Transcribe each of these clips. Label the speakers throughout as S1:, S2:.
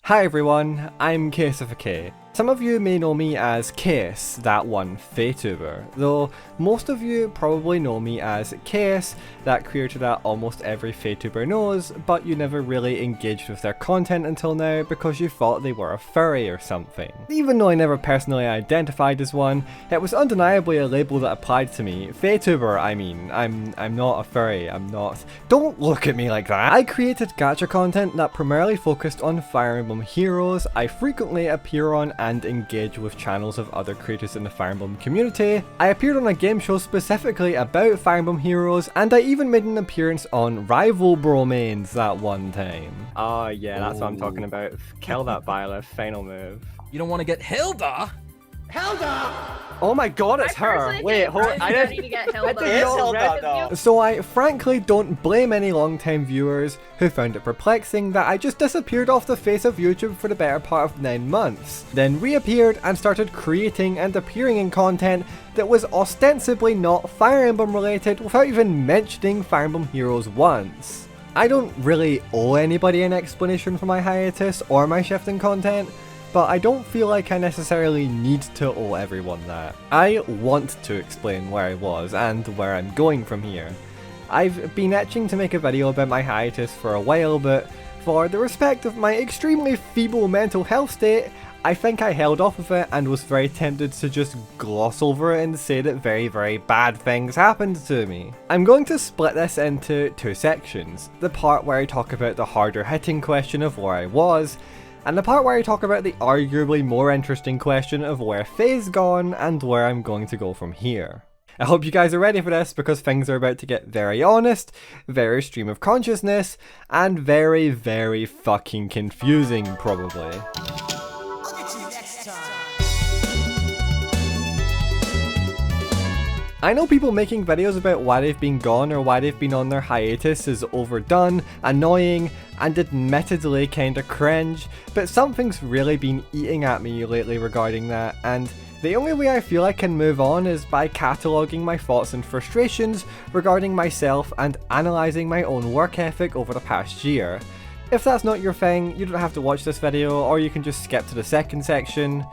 S1: Hi everyone, I'm Kaius with a K. Some of you may know me as Kaius, that one Faytuber, though most of you probably know me as Kaius, that creator that almost every Faytuber knows, but you never really engaged with their content until now because you thought they were a furry or something. Even though I never personally identified as one, it was undeniably a label that applied to me. Faytuber, I mean, I'm not a furry, I'm not. Don't look at me like that! I created gacha content that primarily focused on Fire Emblem Heroes. I frequently appear on and engage with channels of other creators in the Fire Emblem community. I appeared on a game show specifically about Fire Emblem Heroes, and I even made an appearance on Rival Bromains that one time. Oh yeah, that's what I'm talking about. Kill that Violet, final move.
S2: You don't want to get Hilda?
S3: Hilda!
S1: Oh my god, it's her! Wait, hold on.
S3: I didn't even get Hilda.
S1: It is Hilda though. So I frankly don't blame any long-time viewers who found it perplexing that I just disappeared off the face of YouTube for the better part of 9 months, then reappeared and started creating and appearing in content that was ostensibly not Fire Emblem related without even mentioning Fire Emblem Heroes once. I don't really owe anybody an explanation for my hiatus or my shift in content, but I don't feel like I necessarily need to owe everyone that. I want to explain where I was and where I'm going from here. I've been itching to make a video about my hiatus for a while, but for the respect of my extremely feeble mental health state, I think I held off of it and was very tempted to just gloss over it and say that very bad things happened to me. I'm going to split this into two sections. The part where I talk about the harder hitting question of where I was, and the part where I talk about the arguably more interesting question of where Faye's gone and where I'm going to go from here. I hope you guys are ready for this because things are about to get very honest, very stream of consciousness, and very fucking confusing probably. I know people making videos about why they've been gone or why they've been on their hiatus is overdone, annoying, and admittedly kinda cringe, but something's really been eating at me lately regarding that, and the only way I feel I can move on is by cataloguing my thoughts and frustrations regarding myself and analysing my own work ethic over the past year. If that's not your thing, you don't have to watch this video, or you can just skip to the second section.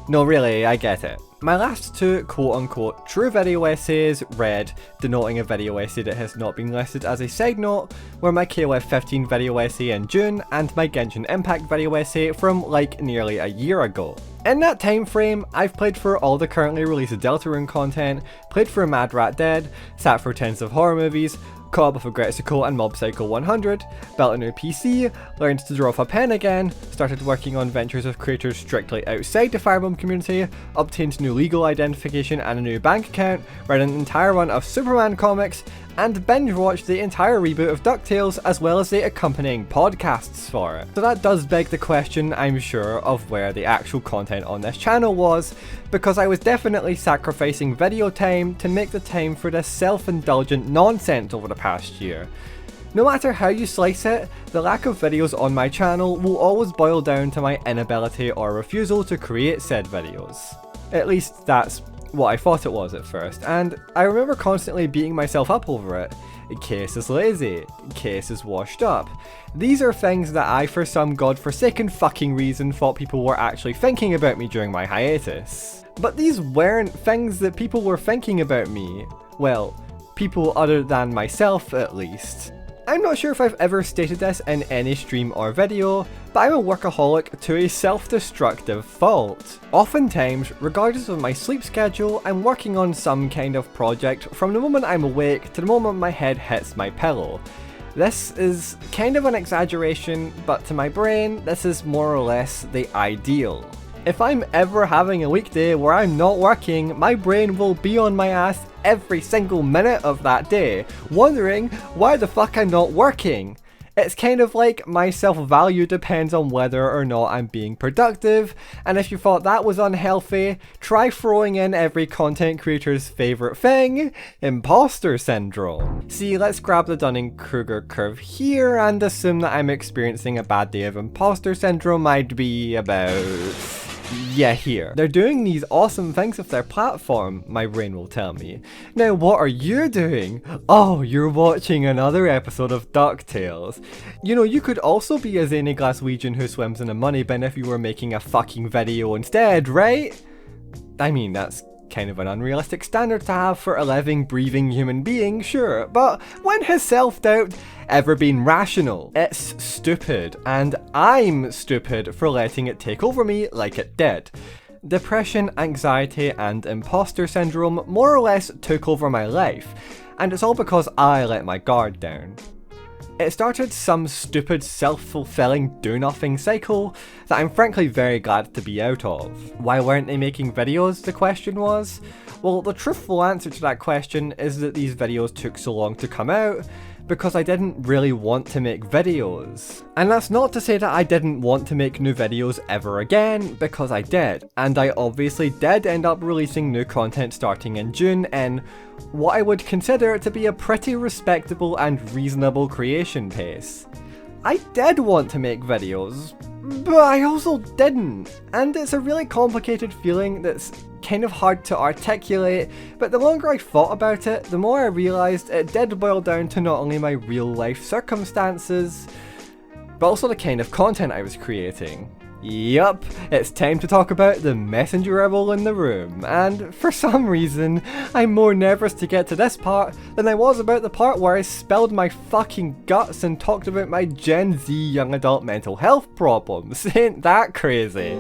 S1: No, really, I get it. My last two quote-unquote true video essays read, denoting a video essay that has not been listed as a side note, were my KOF 15 video essay in June and my Genshin Impact video essay from like nearly a year ago. In that time frame, I've played for all the currently released Deltarune content, played for Mad Rat Dead, sat for tens of horror movies, caught up with Aggressico and Mob Psycho 100, built a new PC, learned to draw with a pen again, started working on ventures with creators strictly outside the Fire Emblem community, obtained new legal identification and a new bank account, read an entire run of Superman comics, and binge-watched the entire reboot of DuckTales as well as the accompanying podcasts for it. So that does beg the question, I'm sure, of where the actual content on this channel was, because I was definitely sacrificing video time to make the time for this self-indulgent nonsense over the past year. No matter how you slice it, the lack of videos on my channel will always boil down to my inability or refusal to create said videos. At least that's what I thought it was at first, and I remember constantly beating myself up over it. Kaius is lazy, Kaius is washed up. These are things that I, for some godforsaken fucking reason, thought people were actually thinking about me during my hiatus. But these weren't things that people were thinking about me. Well, people other than myself at least. I'm not sure if I've ever stated this in any stream or video, but I'm a workaholic to a self-destructive fault. Oftentimes, regardless of my sleep schedule, I'm working on some kind of project from the moment I'm awake to the moment my head hits my pillow. This is kind of an exaggeration, but to my brain, this is more or less the ideal. If I'm ever having a weekday where I'm not working, my brain will be on my ass every single minute of that day, wondering why the fuck I'm not working. It's kind of like my self-value depends on whether or not I'm being productive, and if you thought that was unhealthy, try throwing in every content creator's favourite thing, imposter syndrome. See, let's grab the Dunning-Kruger curve here and assume that I'm experiencing a bad day of imposter syndrome. I'd be about Yeah, here. They're doing these awesome things with their platform, my brain will tell me. Now what are you doing? Oh, you're watching another episode of DuckTales. You know, you could also be a zany Glaswegian who swims in a money bin if you were making a fucking video instead, right? I mean, that's kind of an unrealistic standard to have for a living, breathing human being, sure, but when has self-doubt ever been rational? It's stupid, and I'm stupid for letting it take over me like it did. Depression, anxiety, and imposter syndrome more or less took over my life, and it's all because I let my guard down. It started some stupid self-fulfilling do-nothing cycle that I'm frankly very glad to be out of. Why weren't they making videos, the question was? Well, the truthful answer to that question is that these videos took so long to come out because I didn't really want to make videos. And that's not to say that I didn't want to make new videos ever again, because I did. And I obviously did end up releasing new content starting in June in what I would consider to be a pretty respectable and reasonable creation pace. I did want to make videos, but I also didn't. And it's a really complicated feeling that's kind of hard to articulate, but the longer I thought about it, the more I realised it did boil down to not only my real life circumstances, but also the kind of content I was creating. Yup, it's time to talk about the messenger rebel in the room, and for some reason, I'm more nervous to get to this part than I was about the part where I spilled my fucking guts and talked about my Gen Z young adult mental health problems. Ain't that crazy?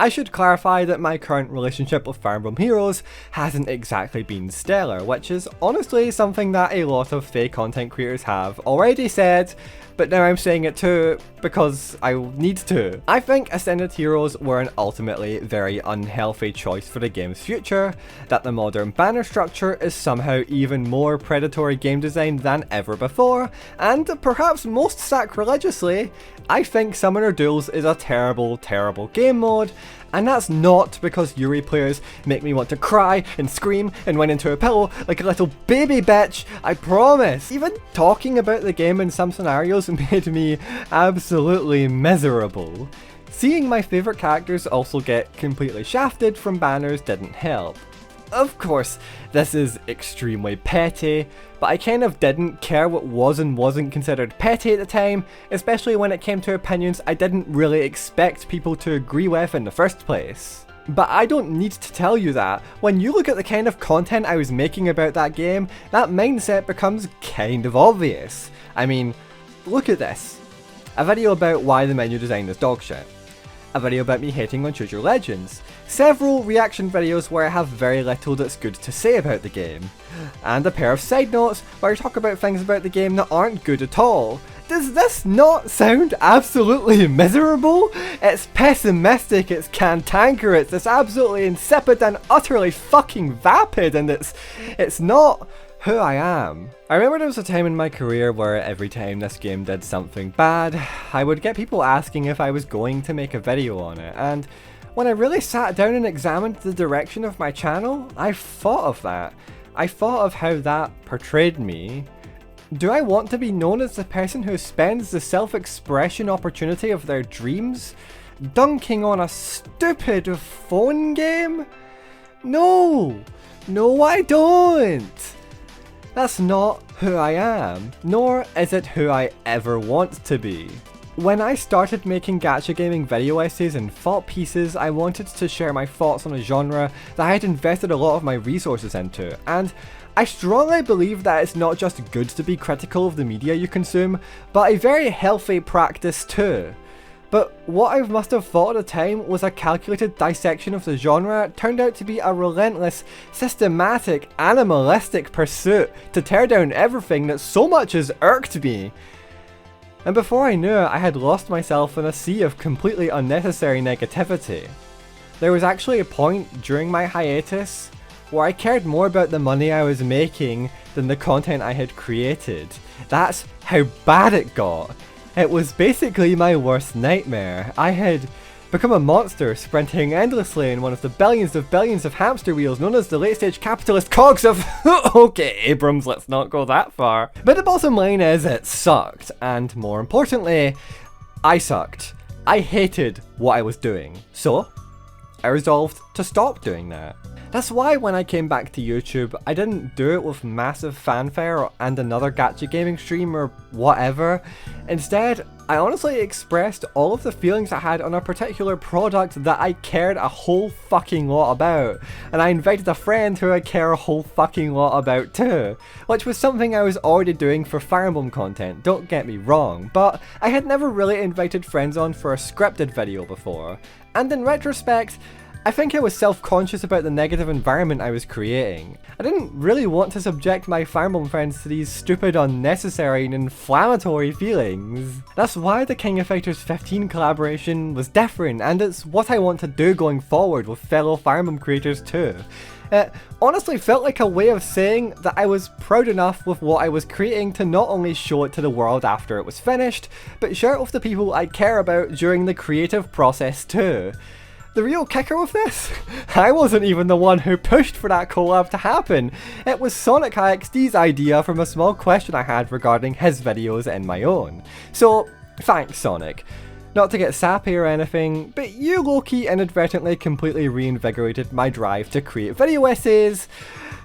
S1: I should clarify that my current relationship with Fire Emblem Heroes hasn't exactly been stellar, which is honestly something that a lot of fake content creators have already said, but now I'm saying it too because I need to. I think Ascended Heroes were an ultimately very unhealthy choice for the game's future, that the modern banner structure is somehow even more predatory game design than ever before, and perhaps most sacrilegiously, I think Summoner Duels is a terrible, terrible game mode, and that's not because Yuri players make me want to cry and scream and whine into a pillow like a little baby bitch, I promise! Even talking about the game in some scenarios made me absolutely miserable. Seeing my favourite characters also get completely shafted from banners didn't help. Of course, this is extremely petty, but I kind of didn't care what was and wasn't considered petty at the time, especially when it came to opinions I didn't really expect people to agree with in the first place. But I don't need to tell you that. When you look at the kind of content I was making about that game, that mindset becomes kind of obvious. I mean, look at this. A video about why the menu design is dogshit. A video about me hating on Choose Your Legends. Several reaction videos where I have very little that's good to say about the game. And a pair of side notes where I talk about things about the game that aren't good at all. Does this not sound absolutely miserable? It's pessimistic, it's cantankerous, it's absolutely insipid and utterly fucking vapid, and it's not who I am. I remember there was a time in my career where every time this game did something bad, I would get people asking if I was going to make a video on it, and when I really sat down and examined the direction of my channel, I thought of that. I thought of how that portrayed me. Do I want to be known as the person who spends the self-expression opportunity of their dreams dunking on a stupid phone game? No! No, I don't! That's not who I am, nor is it who I ever want to be. When I started making gacha gaming video essays and thought pieces, I wanted to share my thoughts on a genre that I had invested a lot of my resources into, and I strongly believe that it's not just good to be critical of the media you consume, but a very healthy practice too. But what I must have thought at the time was a calculated dissection of the genre turned out to be a relentless, systematic, animalistic pursuit to tear down everything that so much has irked me. And before I knew it, I had lost myself in a sea of completely unnecessary negativity. There was actually a point during my hiatus where I cared more about the money I was making than the content I had created. That's how bad it got. It was basically my worst nightmare. I had Become a monster, sprinting endlessly in one of the billions of hamster wheels known as the late-stage capitalist cogs of... Okay, Abrams, let's not go that far. But the bottom line is, it sucked, and more importantly, I sucked. I hated what I was doing. So, I resolved to stop doing that. That's why when I came back to YouTube, I didn't do it with massive fanfare and another gacha gaming stream or whatever. Instead, I honestly expressed all of the feelings I had on a particular product that I cared a whole fucking lot about. And I invited a friend who I care a whole fucking lot about too. Which was something I was already doing for Fire Emblem content, don't get me wrong, but I had never really invited friends on for a scripted video before. And in retrospect, I think I was self-conscious about the negative environment I was creating. I didn't really want to subject my Fire Emblem friends to these stupid, unnecessary and inflammatory feelings. That's why the King of Fighters 15 collaboration was different, and it's what I want to do going forward with fellow Fire Emblem creators too. It honestly felt like a way of saying that I was proud enough with what I was creating to not only show it to the world after it was finished, but share it with the people I care about during the creative process too. The real kicker with this? I wasn't even the one who pushed for that collab to happen. It was Sonic IXD's idea from a small question I had regarding his videos and my own. So, thanks Sonic. Not to get sappy or anything, but you low-key inadvertently completely reinvigorated my drive to create video essays,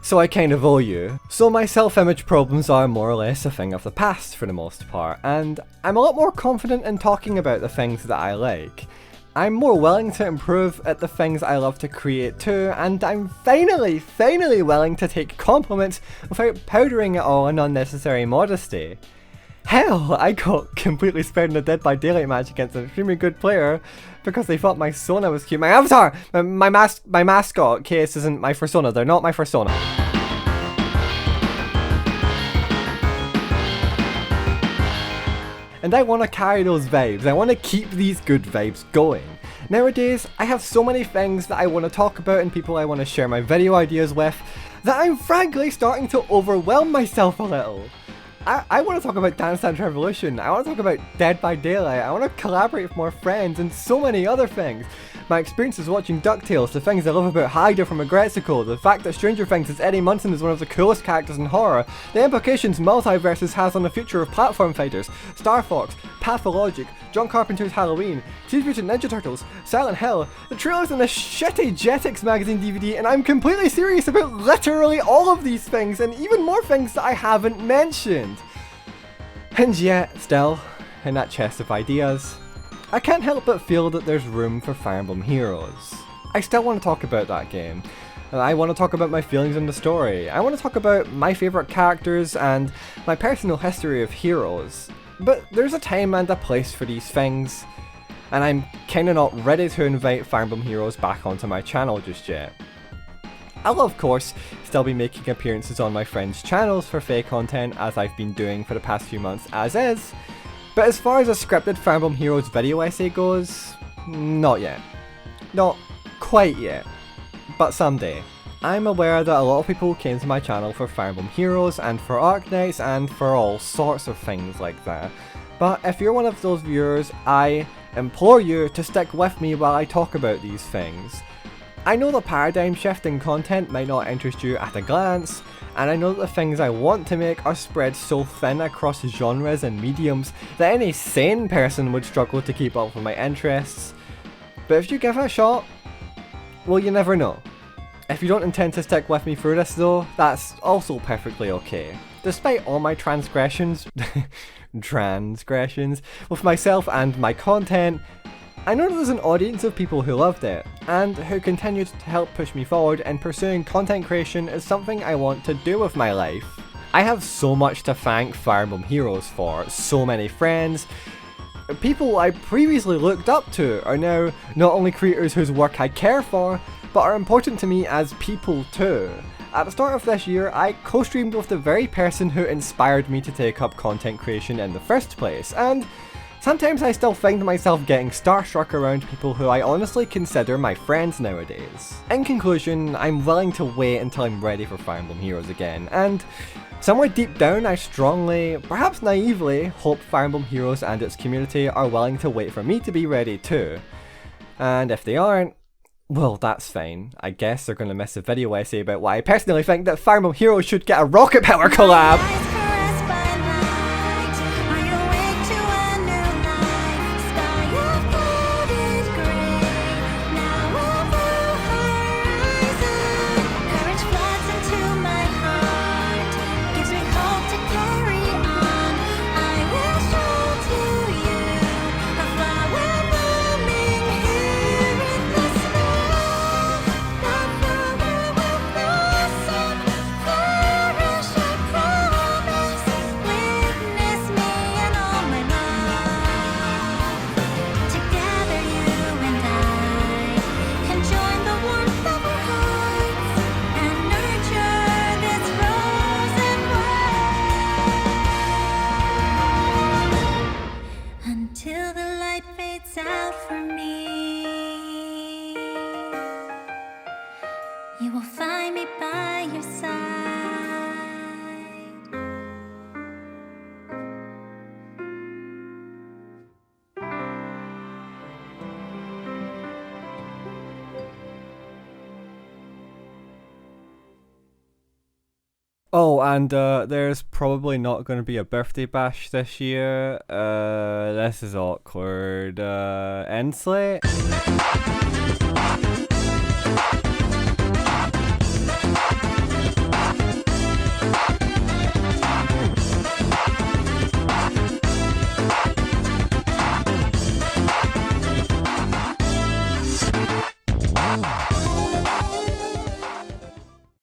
S1: so I kind of owe you. So my self-image problems are more or less a thing of the past for the most part, and I'm a lot more confident in talking about the things that I like. I'm more willing to improve at the things I love to create too, and I'm finally willing to take compliments without powdering it all in unnecessary modesty. Hell, I got completely spared in a Dead by Daylight match against an extremely good player because they thought my Sona was cute. My avatar! My mascot case isn't my persona, they're not my persona. And I want to carry those vibes, I want to keep these good vibes going. Nowadays, I have so many things that I want to talk about and people I want to share my video ideas with, that I'm frankly starting to overwhelm myself a little. I want to talk about Dance Dance Revolution, I want to talk about Dead by Daylight, I want to collaborate with more friends and so many other things. My experiences watching DuckTales, the things I love about Hyder from Agretsuko, the fact that Stranger Things is Eddie Munson is one of the coolest characters in horror, the implications Multiverses has on the future of platform fighters, Star Fox, Pathologic, John Carpenter's Halloween, Teenage Mutant Ninja Turtles, Silent Hill, the trailers in the shitty Jetix magazine DVD, and I'm completely serious about literally all of these things and even more things that I haven't mentioned. And yet, still, in that chest of ideas, I can't help but feel that there's room for Fire Emblem Heroes. I still want to talk about that game, and I want to talk about my feelings in the story. I want to talk about my favourite characters and my personal history of heroes. But there's a time and a place for these things, and I'm kinda not ready to invite Fire Emblem Heroes back onto my channel just yet. I'll of course still be making appearances on my friends' channels for fake content as I've been doing for the past few months as is, but as far as a scripted Fire Emblem Heroes video essay goes, not yet. Not quite yet, but someday. I'm aware that a lot of people came to my channel for Fire Emblem Heroes and for Arknights and for all sorts of things like that, but if you're one of those viewers, I implore you to stick with me while I talk about these things. I know the paradigm shift in content might not interest you at a glance, and I know that the things I want to make are spread so thin across genres and mediums that any sane person would struggle to keep up with my interests. But if you give it a shot, well, you never know. If you don't intend to stick with me through this though, that's also perfectly okay. Despite all my transgressions with myself and my content, I know there's an audience of people who loved it, and who continued to help push me forward in pursuing content creation as something I want to do with my life. I have so much to thank Fire Emblem Heroes for. So many friends, people I previously looked up to are now not only creators whose work I care for, but are important to me as people too. At the start of this year, I co-streamed with the very person who inspired me to take up content creation in the first place, and sometimes I still find myself getting starstruck around people who I honestly consider my friends nowadays. In conclusion, I'm willing to wait until I'm ready for Fire Emblem Heroes again, and somewhere deep down I strongly, perhaps naively, hope Fire Emblem Heroes and its community are willing to wait for me to be ready too. And if they aren't, well, that's fine. I guess they're gonna miss a video essay about why I personally think that Fire Emblem Heroes should get a Rocket Power collab.
S4: Until the light fades out for me, you will find me by your side.
S1: Oh, and there's probably not going to be a birthday bash this year. This is awkward. Ensley?